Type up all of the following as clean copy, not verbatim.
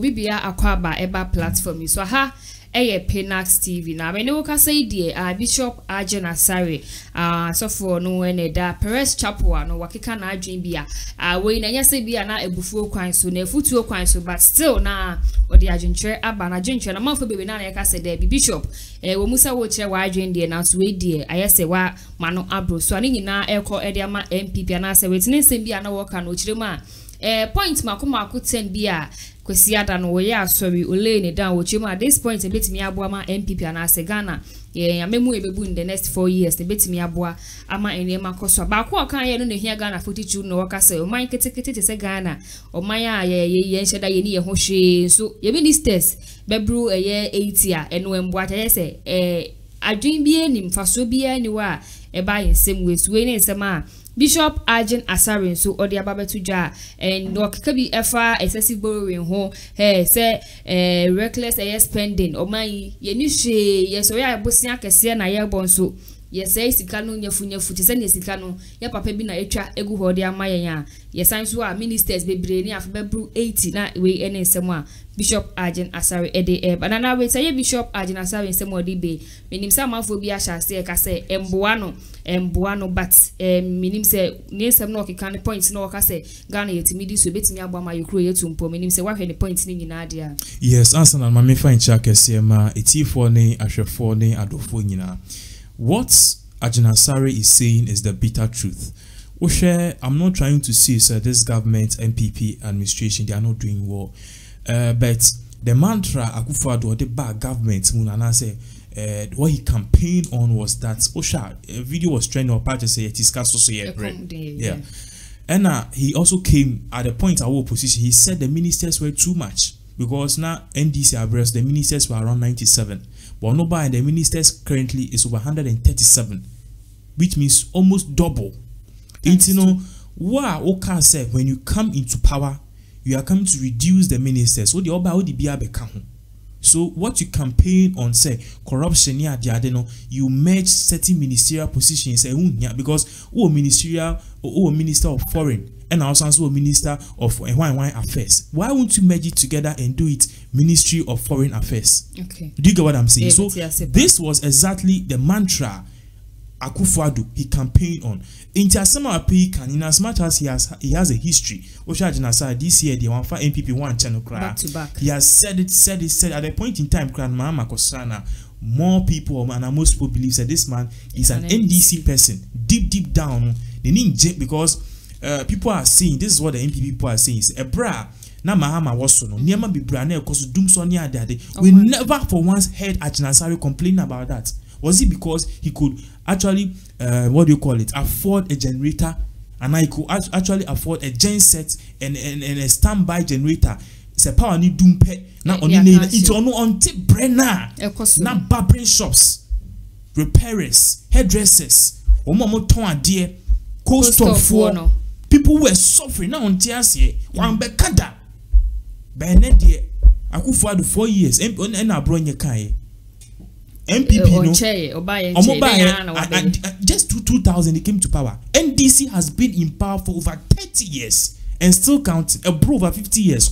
Bibia akwaba eba platform so ha Pinax TV na me ne wo ka say die Bishop Agyin Asare so for no ene da Perez Chapel no wakeka na adwen bia we na nya say bia na ebufuo kwan so na efutuo kwan so but still na odi adwentre aba na adwentre na manfo bebe na ya ka say da Bishop wo musa wo kire wa adwen die na so we die ayese wa mano abro so ani nyina ekọ ede ama MPP na say wetine nsem bia na wo ka no kire ma point makomako 10 bia kwesi ada no we ya sorry ole ne down wo chima at this point ebetimi aboa ma MPP na ase Ghana ya memu ebebu in the next 4 years ebetimi aboa ama enema koso ba ko kan ye no ne hia Ghana 42 no waka say o man ketekete te se Ghana o man ya ye nsheda ye ni ye ho hwe so ye ministers bebru ye 80 a eno emboa ta ye say adwin bie ni mfaso bie ni wa e ba yensem wesu we ne nsem a Bishop Agyin Asare so odi ababetu dwa and okeka bi efa excessive borrowing ho say reckless spending o man ye ni hwe ye so ya bosia kese na ye bon so ye say sika no nyafu ti say ne sika no ye papa bi na etwa egu ho de amayen a ye san so a ministers bebre ni afebebru 80 na we ene nsem a Bishop Agyin Asare ede banana we say Bishop Agyin Asare nsem odi be menim say amafo bi ahya say ka say emboa no but menim say ne nsem no okeka ne points no ka say Ghana yetimidi so betimi agba ma yekro yetumpo menim say wahwe ne points ni nyina dia yes answer na ma me fa ncha kese ma etifo ne ahwefo ne adofo nyina. What Agyin Asare is saying is the bitter truth. I'm not trying to say this government MPP administration they are not doing well, but the mantra Akuffo Addo the bad government say what he campaigned on was that a video was trending or part to say it is yeah. And he also came at the point our opposition. He said the ministers were too much because now NDC abreast the ministers were around 97. But nobody the ministers currently is over 137, which means almost double. It's what Oka said when you come into power, you are coming to reduce the ministers. So the Oba the become. So what you campaign on say corruption here you merge certain ministerial positions because minister of foreign and also minister of affairs. Why won't you merge it together and do it Ministry of Foreign Affairs? Okay. Do you get what I'm saying? Yeah, so this was exactly the mantra Akuffo Addo he campaigned on. In as much as he has a history, this year the one for MPP one channel back to back. He has said it at a point in time. More people and most people believe that this man is an NDC person. Deep down, they need because people are saying this is what the MPP people are saying. Is a bra na mahama was no niema be bra na ekoso dum so near there. We never for once heard Agyin Asare complain about that. Was it because he could actually afford a generator, and I could actually afford a genset and a standby generator? It's a power need dumpe now on it's on tip brenna now barbering shops, repairers, hairdressers, dear coast of four people were suffering now on tears here. One bekada Benedia Akuffo Addo 4 years and I brought your car. MPP just 2000 he came to power. NDC has been in power for over 30 years and still counting. Over 50 years.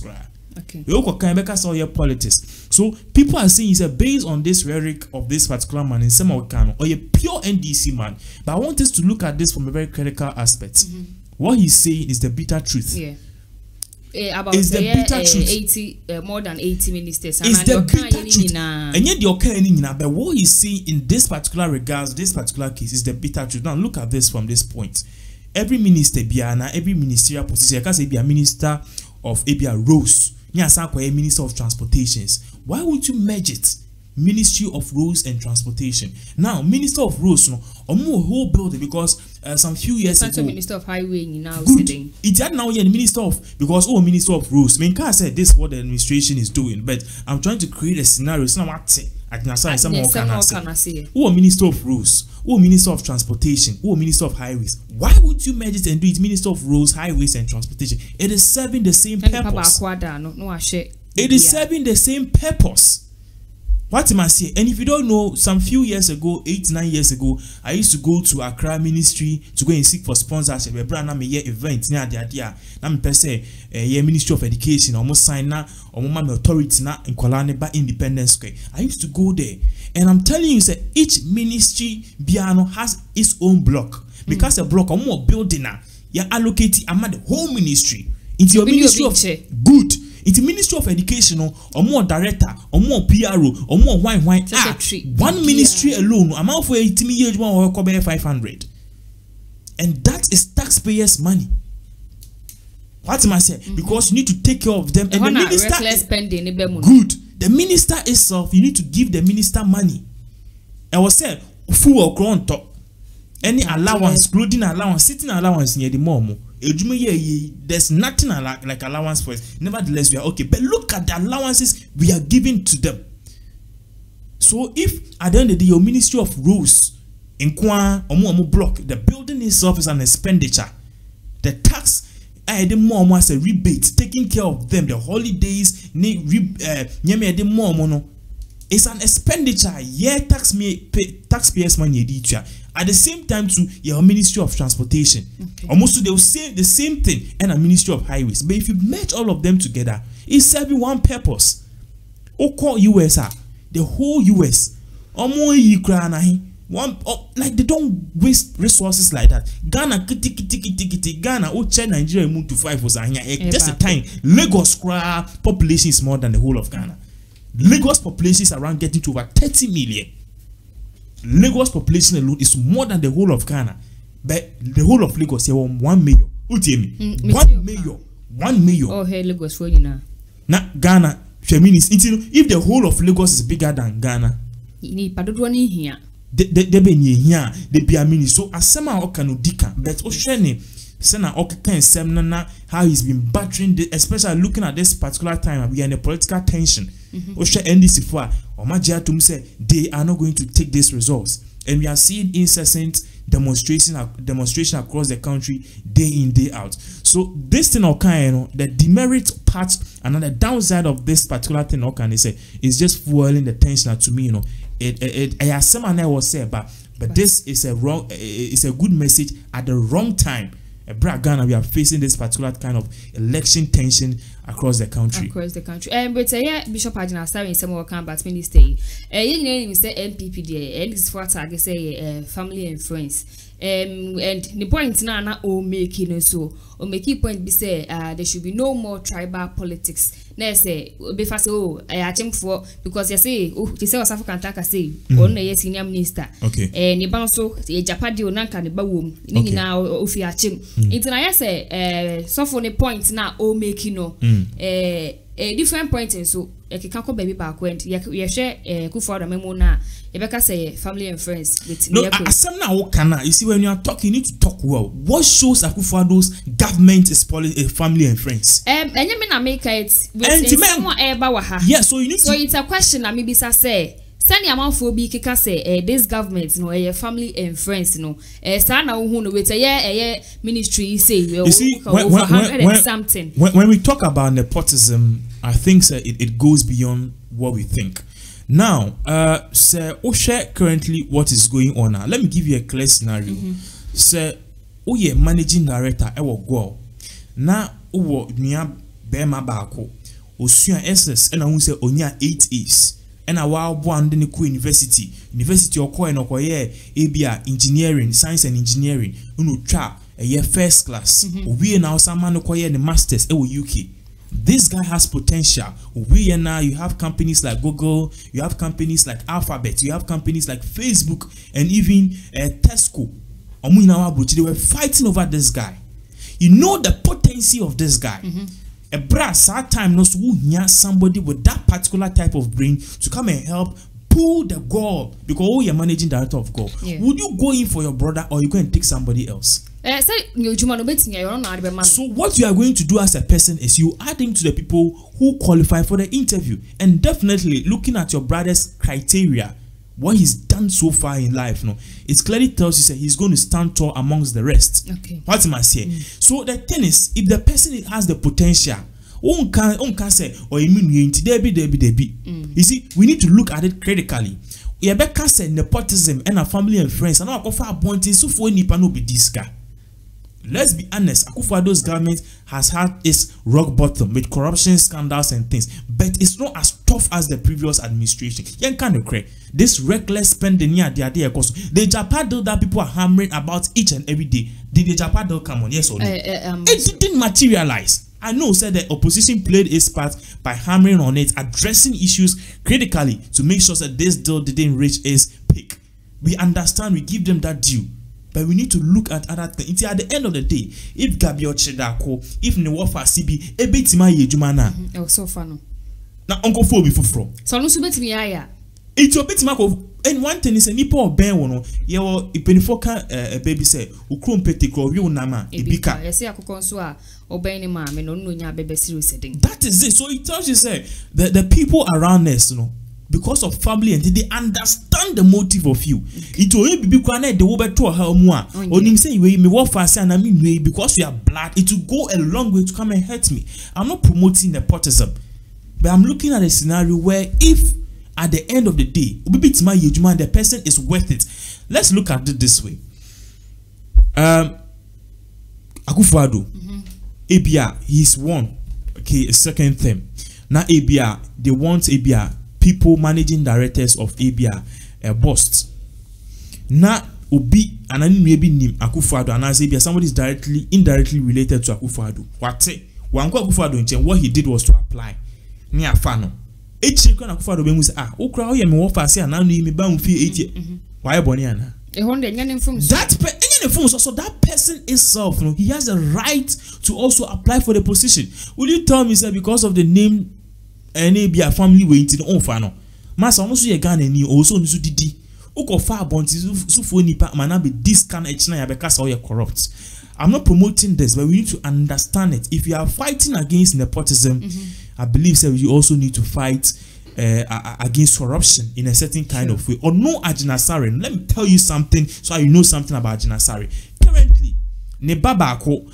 Okay. Politics. So people are saying it's based on this rhetoric of this particular man in some or a pure NDC man. But I want us to look at this from a very critical aspect. What he's saying is the bitter truth. Yeah. About is the bitter truth. 80 more than 80 ministers is the bitter truth. And yet the but what he's saying in this particular regards, this particular case is the bitter truth. Now look at this from this point. Every minister every ministerial position, I can say be a minister of Roads, a minister of transportations. Why would you merge it? Ministry of Roads and Transportation. Now, Minister of Roads, no, whole building because some few years ago, Minister of Highway now sitting. It's now the Minister of because Minister of Roads. I mean, I said this is what the administration is doing, but I'm trying to create a scenario. It's not what I can say. Minister of Roads, Minister of Transportation, Minister of Highways. Why would you merge it and do it Minister of Roads, Highways, and Transportation? It is serving the same purpose. It is serving the same purpose. What am I saying? And if you don't know, some few years ago, 8-9 years ago, I used to go to Accra Ministry to go and seek for sponsorship. We brought a year event near the idea. Now me say Ministry of Education almost sign na almost authority na in Kolane by Independence Square. I used to go there, and I'm telling you, say each ministry biano has its own block because a block or more building na you allocate among the whole ministry into your ministry of good. It's a Ministry of Education or more director or more PRO or more wine one ministry alone amount for 80 million or 500, and that is taxpayers' money. What am I saying? Because you need to take care of them, and the minister is spending good. The minister itself, you need to give the minister money. I was saying full or ground top any allowance, clothing allowance, sitting allowance near the mom. There's nothing like allowance for it. Nevertheless, we are okay. But look at the allowances we are giving to them. So if at the end of the day, your Ministry of Rules in Kwan or block, the building itself is an expenditure. The tax the more as a rebate, taking care of them, the holidays, it's an expenditure. Yeah, taxpayers money. At the same time, to your Ministry of Transportation, almost they will say the same thing, and a Ministry of Highways. But if you match all of them together, it's serving one purpose. Oko US, the whole US, like they don't waste resources like that. Ghana, Ghana, Nigeria move to 5 was just a time. Lagos population is more than the whole of Ghana. Lagos population is around getting to over 30 million. Lagos population alone is more than the whole of Ghana, but the whole of Lagos is 1 million. What do you mean? 1 million. 1 million. Oh, hey, Lagos for you now. Now Ghana, if the whole of Lagos is bigger than Ghana, you need padudwani here. They be here. They be a mini. So asema okanudika, but osheni sena okaka semna how he's been battering, especially looking at this particular time. We are in a political tension. Osha NDC for Omajia say they are not going to take these results, and we are seeing incessant demonstration across the country day in day out. So this thing the demerit part and the downside of this particular thing is just fueling the tension to me. I was say but this is a wrong, it's a good message at the wrong time. Ghana, we are facing this particular kind of election tension across the country. But Bishop Agyin Asare in some work about minister. You know, say MPP there, and this for target say family and friends. And the point now na o making so o making point be say there should be no more tribal politics. Now say be fast I think for because you say you say South African taka say on a senior minister. Okay. Ni banso Japadi onanka ne ba wom ni na ofi achim. Into na say so for the point na o making no a different point so ekeka baby back when you share Akuffo Addo memo na Rebecca say family and friends with no asem na wo kana. You see, when you are talking, you need to talk well. What shows Akuffo Addo's government is family and friends? Enye me na make it with someone eba wa ha. Yeah, so you need so it's a question na me bisa say send your man for be kika say this government no family and friends no sa na wo no with ministry say you see something. When we talk about nepotism, I think it goes beyond what we think. Now, sir, Osha currently what is going on now. Let me give you a clear scenario. Sir, Oye managing director ewo go. Na uwo nia bema bako. Osua SS and I will say onya 8 A's. And a while born in the university or coin or ABA engineering, science and engineering. Tra a year first class. We now some man the masters UK. This guy has potential. We and now you have companies like Google, you have companies like Alphabet, you have companies like Facebook, and even Tesco. They were fighting over this guy. You know the potency of this guy. A brass time knows who somebody with that particular type of brain to come and help pull the goal, because you're managing director of goal. Would you go in for your brother, or you go and take somebody else? So what you are going to do as a person is you add him to the people who qualify for the interview, and definitely looking at your brother's criteria, what he's done so far in life, it clearly tells you that he's going to stand tall amongst the rest. What am I saying? So the thing is, if the person has the potential, Unka say or immunity debi. You see, we need to look at it critically. Yebeka say nepotism and our family and friends and our Akuffo appointees so for nipa no be this guy. Let's be honest, Akuffo Addo's government has had its rock bottom with corruption scandals and things, but it's not as tough as the previous administration. This reckless spending near the Japan deal that people are hammering about each and every day. Did the Japan deal come on? Yes or no? It didn't materialize. I know said the opposition played its part by hammering on it, addressing issues critically to make sure that this deal didn't reach its peak. We understand, we give them that due. But we need to look at other things. At the end of the day, if Gabi Ochedako, if Newofa CB, ebetima yejumana. Oh, so fun. Now, Uncle Fo be from. So, no, so bet me, aya. It's your bit and one thing is a nipo or ben one. You are a penifoka, a baby say, Ukrum Petiko, you nama, a bika. I say, I could consua, obey ma, and no nya baby serious setting. That is it. So it tells you, say, the people around us, because of family and they understand the motive of you. It will be because the over to her more. Or him say we me walk fast and I mean because we are blood, it will go a long way to come and hurt me. I'm not promoting nepotism, but I'm looking at a scenario where if at the end of the day, the person is worth it. Let's look at it this way. Akuffo Addo, ABR, he's won. Okay, a second term. Now ABR, they want ABR. People managing directors of ABR bust. Na obi anani maybe nim Akuffo Addo and as ABR somebody is indirectly related to Akuffo Addo. Akuffo Addo what he did was to apply. Ni afano. Echi kwa Akuffo Addo be say okra o ye me wo fa se ana no me ba mfi 80. Why boni ana? That person itself, he has the right to also apply for the position. Will you tell me sir because of the name any be a family waiting on fano. Master almost ye Ghana ni also nisu didi. Uko far bonti so for nipa man be this kind of china because all you corrupt. I'm not promoting this, but we need to understand it. If you are fighting against nepotism, I believe sir you also need to fight against corruption in a certain kind of way. Or no Agyin Asare. Let me tell you something so you know something about Agyin Asare. Currently, ne babako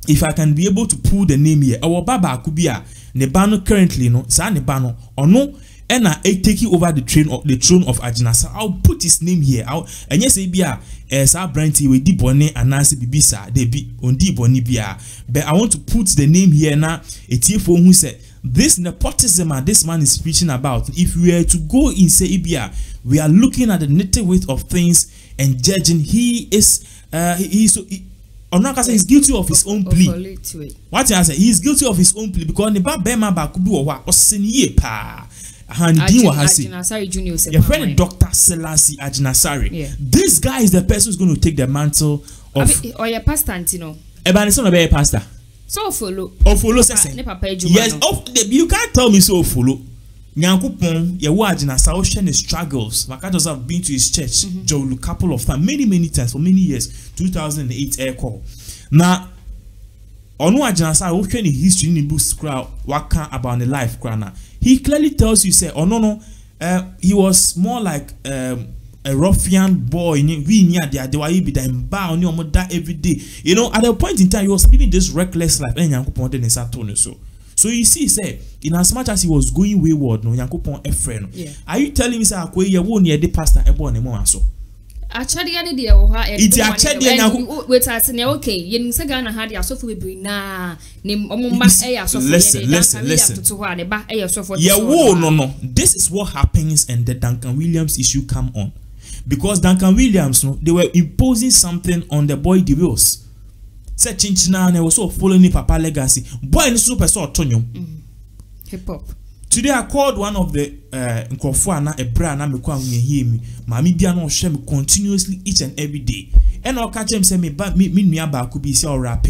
if I can be able to pull the name here, our baba could be a Nebano currently no sa Nebano or no and taking over the throne of Agyin Asare. I'll put his name here. And yes, Bia sa Branty we di bone and Nancy Bibisa they be on di boni bia. But I want to put the name here now. A TFO who said this nepotism and this man is preaching about. If we were to go in say Ibia, we are looking at the nitty-gritty of things and judging. He is he's guilty of his own plea. What I say, he is guilty of his own plea because Neba Bema Bakubu or Oseniye pa. Agyin Asare Junior. Your friend Dr. Selassie Agyin Asare. Yeah. This guy is the person who's going to take the mantle of. Or your pastor, Antino. Ebanison of a pastor. So follow. Oh, follow yes, you can't tell me so follow. Nyankopon, ye wa Agyin Asare share the struggles. Makatos have been to his church, a couple of times, many times for many years. 2008 air call. Now, ono Agyin Asare we share the history in the books crowd. Waka about the life crana. He clearly tells you say, oh no, he was more like a ruffian boy. We near there, they were be the bar on your mother every day. You know, at a point in time, he was living this reckless life. So you see, say, in as much as he was going wayward, no, Yankopon a friend. Are you telling me, say, you won't near the pastor a born a so? Actually, it's actually wait, I say, okay, you say Ghana had your software na name listen. Yeah, whoa, no. This is what happens and the Duncan Williams issue come on. Because Duncan Williams, no, they were imposing something on the boy the Wills. Said Chinchina and was so following Papa legacy. Boy in super sort hip hop. Today I called one of the Nkrofo a brand na me kwa hear me. Mami bia no share me continuously each and every day. And I'll catch him say me nua ba could be say or rap.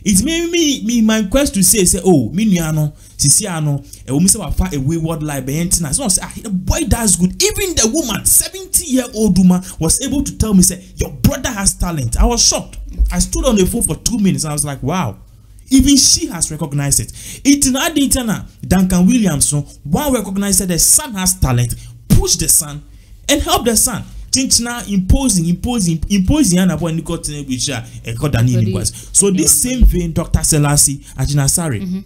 It's me my quest to say oh me nua no sisi ano e wo me say wa fa a wayward life be entina. So say the boy does good. Even the woman 70-year-old woman was able to tell me say your brother has talent. I was shocked. I stood on the phone for 2 minutes and I was like wow. Even she has recognized it. It's not the Duncan Williams, one recognized that the son has talent, push the son, and help the son. Tintina imposing and upon the cotton which a Kodani was. So this same vein, Dr. Selassie Agyin Asare.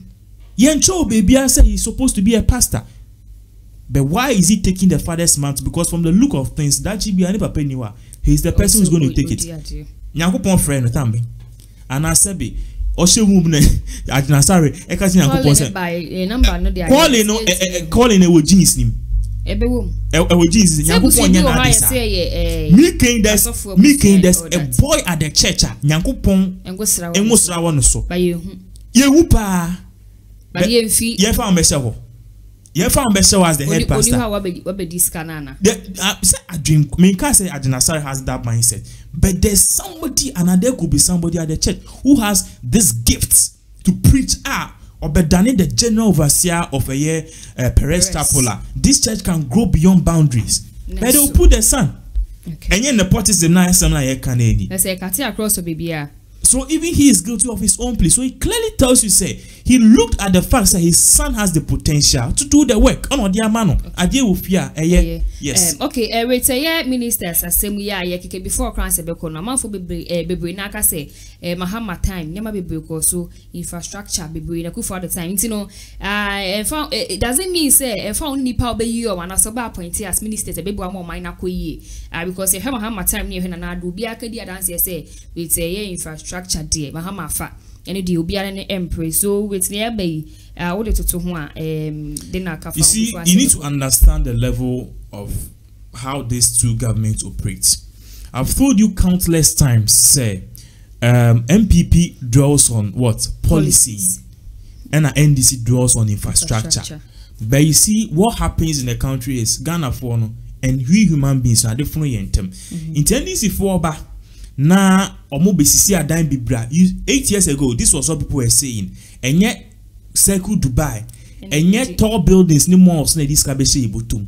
Yencho baby I say he's supposed to be a pastor. But why is he taking the father's mantle? Because from the look of things, that GB never pay anywhere. He's the person who's going to take it. Nyankopon friend tambe. And I said be Oshewumne Agyin Asare ekati Nyankopon say calling a jeans nim. Ewe jeans Nyankopon nya na disa. Me king there's a boy at the church Nyankopon engosra wo no so. Yewu pa. But ye found myself. You found myself as the head pastor. I dream. Me can't say Agyin Asare has that mindset, but there's somebody, and there could be somebody at the church who has this gift to preach. Or be done the general overseer of a year, Perez Tapola. This church can grow beyond boundaries. But they'll put the son. Okay. And then the pot is the nice son like Canadian. Let's say Katia across the baby. So even he is guilty of his own plea. So he clearly tells you, say, he looked at the fact that his son has the potential to do the work. Oh no, dear man, yes. Okay, retire ministers as same year before crowns ebeko man for bebre na ka say Mahama time nyama bebre so infrastructure bebre na ku for the time. You know, it doesn't mean say found nipa be you and as appoint as ministers bebre am mind na koyi because Mahama time near na do bia ka dia dance say with infrastructure there Mahama fa any the obiara ne empress so with nearby what to you see you need to understand the level of how these two governments operate. I've told you countless times say MPP draws on what policy and NDC draws on infrastructure. But you see what happens in the country is Ghana for no and we human beings are different in term in NDC for back na omo besisi adan bibra 8 years ago this was what people were saying and yet circle Dubai and yet tall buildings ni malls na this kabeshe ibotum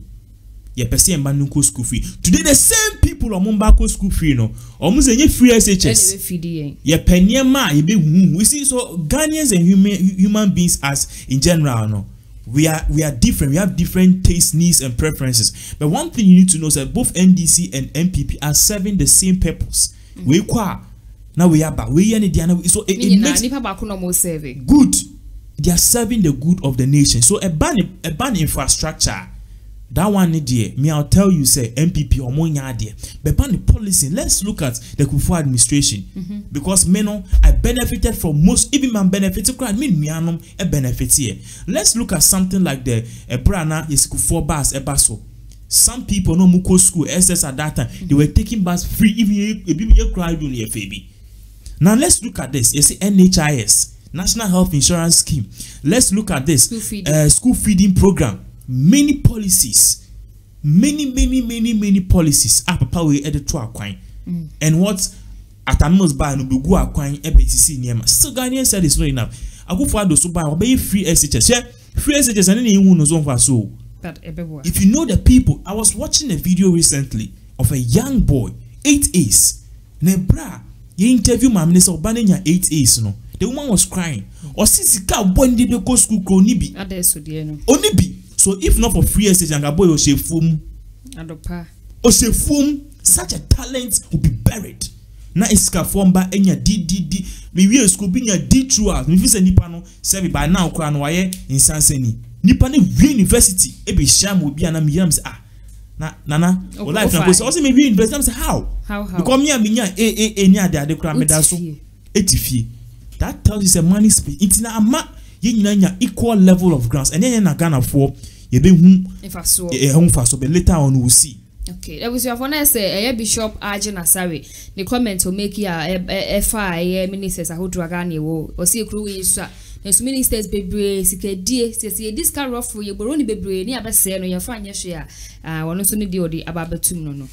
ye pese emba nko school free today the same people omo mbako school free no omo zenye free SHS ye peniema ye be hu we see so Ghanaians and human beings as in general no we are different. We have different tastes, needs, and preferences. But one thing you need to know is that both NDC and MPP are serving the same purpose. We kwa now we are back. We are so it makes good. They are serving the good of the nation. So a ban infrastructure. That one idea. Me, I'll tell you, say MPP or more idea. But ban the policy. Let's look at the Akuffo administration because I benefited from most. Even man benefited. Me a benefit here. Let's look at something like the Brana is Akuffo bus ebaso. Some people no muko school SS at that time they were taking bus free even if cried on your baby. Now let's look at this. You see NHIS National Health Insurance Scheme. Let's look at this school feeding program. Many policies, many policies. Papa we edit to acquire and what at a most by no be go acquire EBTC near. So Ghanaian said it's not enough. Akuffo Addo so buy obey free SHS. Yeah, free SHS and any one zone for so. If you know the people, I was watching a video recently of a young boy, 8As. Nebra, you interview my minister of banning 8As, no. The woman was crying. Or since he can't one day go school, Onibi. So if not for free SH and a boy or she foam, such a talent will be buried. Na iska form enya D. We school being a D throughout. If you say Nipano, say by now, crown wire in Sanseni. Nipane university ebe sham will be an amiyam say nana or life na go say maybe university say how because me abinya enya de kra me da so etifie that tells you say money speed itina ama ye nyina equal level of grants and then na Ghana for ye be hu so but later on we will see. Okay, that was your phone. Say Bishop Agyin Asare. The comment will make ya FI ministers a who dragani wo see crew is as ministers bebre sikadie say this car rough for you boroni bebre ni abese no your fan ye share one so ni di odi ababatum no